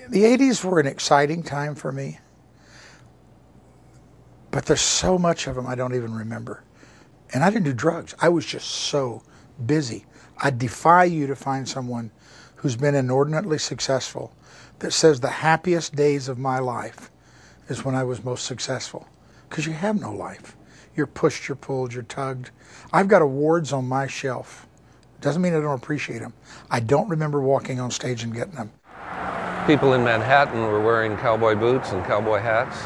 The 80s were an exciting time for me, but there's so much of them I don't even remember. And I didn't do drugs. I was just so busy. I defy you to find someone who's been inordinately successful that says the happiest days of my life is when I was most successful. Because you have no life. You're pushed, you're pulled, you're tugged. I've got awards on my shelf. Doesn't mean I don't appreciate them. I don't remember walking on stage and getting them. People in Manhattan were wearing cowboy boots and cowboy hats.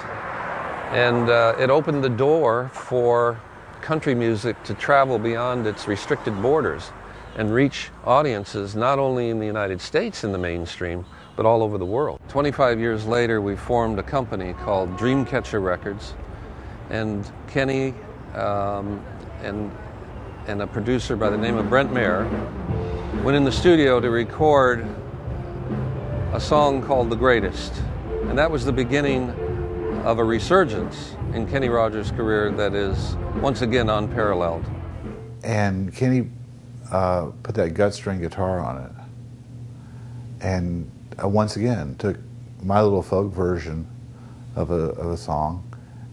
And it opened the door for country music to travel beyond its restricted borders and reach audiences not only in the United States in the mainstream, but all over the world. 25 years later, we formed a company called Dreamcatcher Records, and Kenny and a producer by the name of Brent Maher went in the studio to record a song called The Greatest. And that was the beginning of a resurgence in Kenny Rogers' career that is once again unparalleled. And Kenny put that gut string guitar on it, and once again took my little folk version of a song,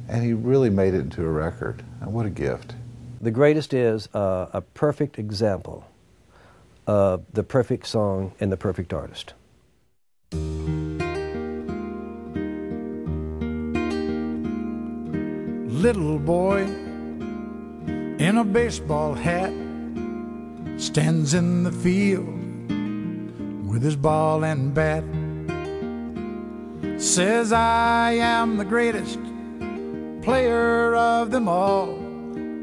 and he really made it into a record. And what a gift. The Greatest is a perfect example of the perfect song and the perfect artist. Little boy in a baseball hat stands in the field with his ball and bat. Says, I am the greatest player of them all.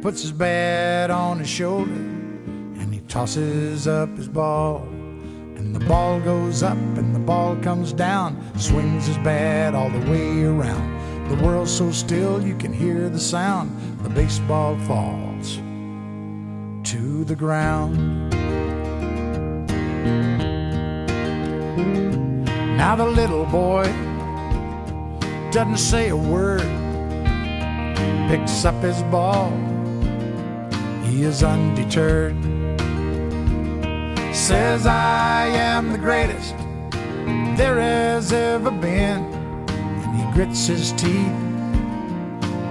Puts his bat on his shoulder and he tosses up his ball. And the ball goes up and the ball comes down. Swings his bat all the way around. The world's so still you can hear the sound. The baseball falls to the ground. Now the little boy doesn't say a word, picks up his ball, he is undeterred. Says, I am the greatest there has ever been. And he grits his teeth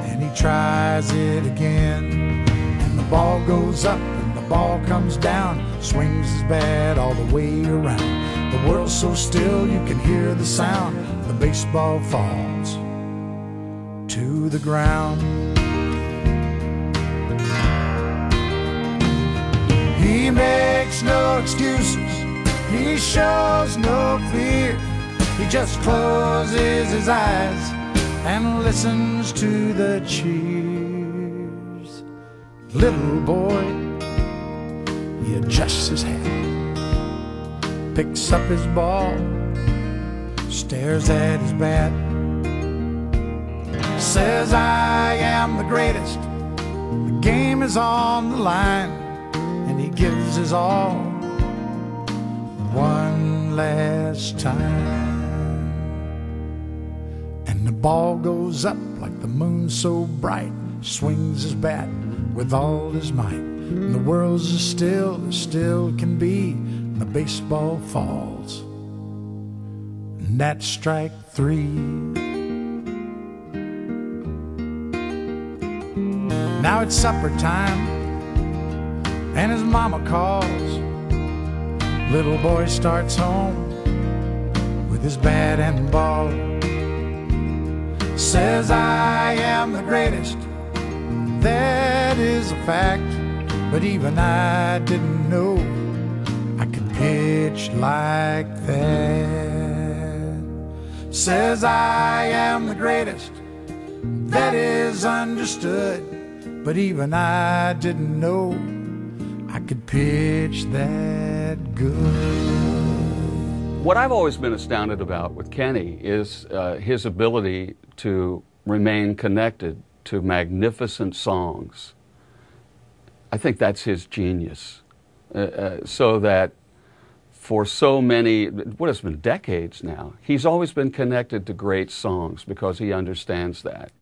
and he tries it again. And the ball goes up and the ball comes down. Swings his bat all the way around. The world's so still you can hear the sound. The baseball falls to the ground. He makes no excuses, he shows no fear. He just closes his eyes and listens to the cheers. Little boy, he adjusts his hat, picks up his ball, stares at his bat. Says, I am the greatest, the game is on the line. And he gives his all one last time. And the ball goes up like the moon so bright. Swings his bat with all his might. And the world's as still can be. And the baseball falls. And that's strike three. Now it's supper time and his mama calls. Little boy starts home with his bat and ball. Says, I am the greatest, that is a fact. But even I didn't know I could pitch like that. Says, I am the greatest, that is understood. But even I didn't know I could pitch that good. What I've always been astounded about with Kenny is his ability to remain connected to magnificent songs. I think that's his genius. So that for so many, what has been decades now, he's always been connected to great songs because he understands that.